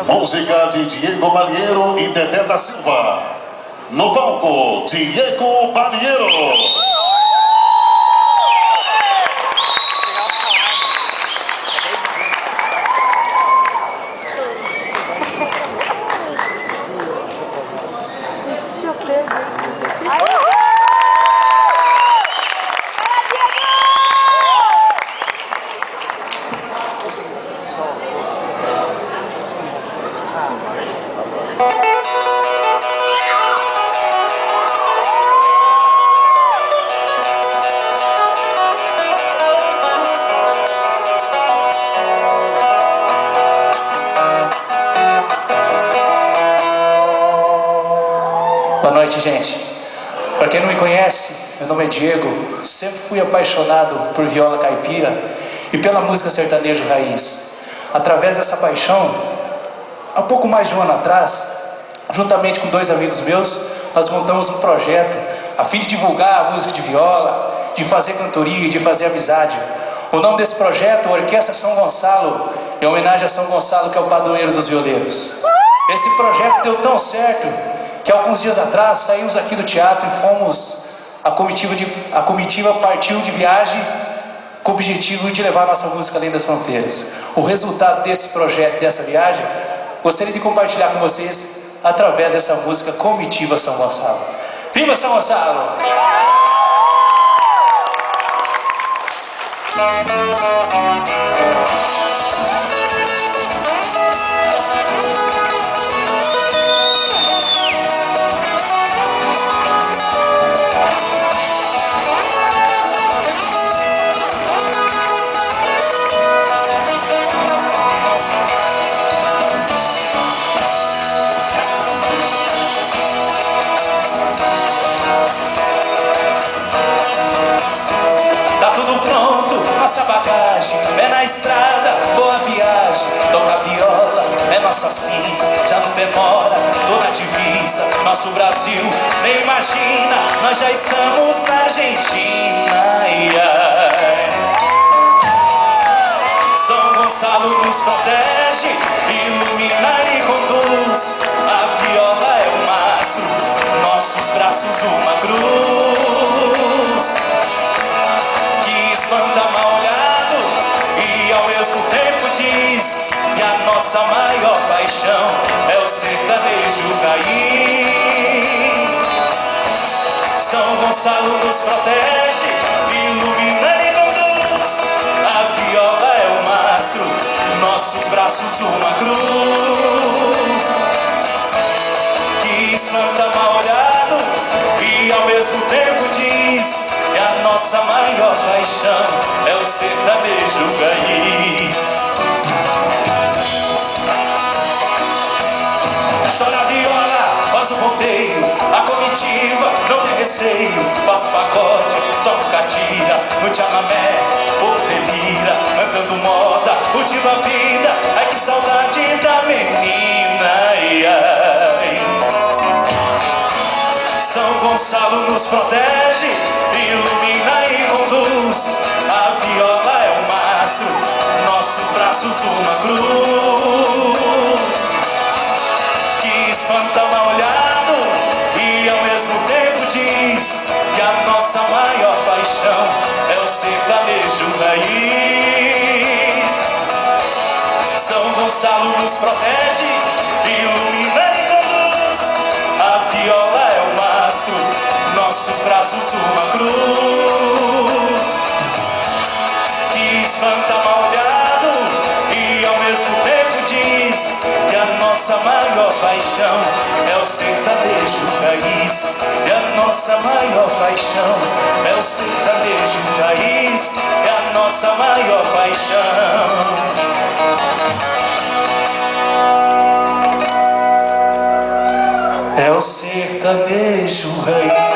Música de Diego Balieiro e Dedé da Silva. No palco, Diego Balieiro. Boa noite, gente. Para quem não me conhece, meu nome é Diego. Sempre fui apaixonado por viola caipira e pela música sertanejo raiz. Através dessa paixão, há pouco mais de um ano atrás, juntamente com dois amigos meus, nós montamos um projeto a fim de divulgar a música de viola, de fazer cantoria, de fazer amizade. O nome desse projeto, Orquestra São Gonçalo, em homenagem a São Gonçalo, que é o padroeiro dos violeiros. Esse projeto deu tão certo que alguns dias atrás saímos aqui do teatro e fomos, a comitiva partiu de viagem com o objetivo de levar nossa música além das fronteiras. O resultado desse projeto, dessa viagem, gostaria de compartilhar com vocês através dessa música Comitiva São Gonçalo. Viva São Gonçalo! Nossa bagagem, pé na estrada, boa viagem. Toca a viola, é nosso assim, já não demora. Tô na divisa, nosso Brasil, nem imagina, nós já estamos na Argentina. Ai, ai. São Gonçalo nos protege, ilumina e conduz. A viola é o mastro, nossos braços uma cruz que espanta mal olhado e ao mesmo tempo diz que a nossa maior paixão é o sertanejo raiz. São Gonçalo nos protege, ilumina e conduz. A viola é o mastro, nossos braços uma cruz que espanta mal olhado e ao mesmo tempo diz que a nossa maior paixão é o sertanejo raiz. Chora a viola, faz o ponteio, a comitiva não tem receio. Faz pagode, toca catira, no chamamé, o delira, andando moda, cultiva a vida. Ai que saudade da menina, ai, ai. São Gonçalo nos protege, ilumina e conduz. A viola é o mastro, nossos braços uma cruz que espanta mal olhado e ao mesmo tempo diz que a nossa maior paixão é o sertanejo raiz. São Gonçalo nos protege, ilumina e conduz. A viola é o mastro, nossos braços uma cruz que espanta mal olhado e ao mesmo tempo diz que a nossa maior paixão é o sertanejo raiz. E a nossa maior paixão é o sertanejo raiz. E a nossa maior paixão é o sertanejo raiz.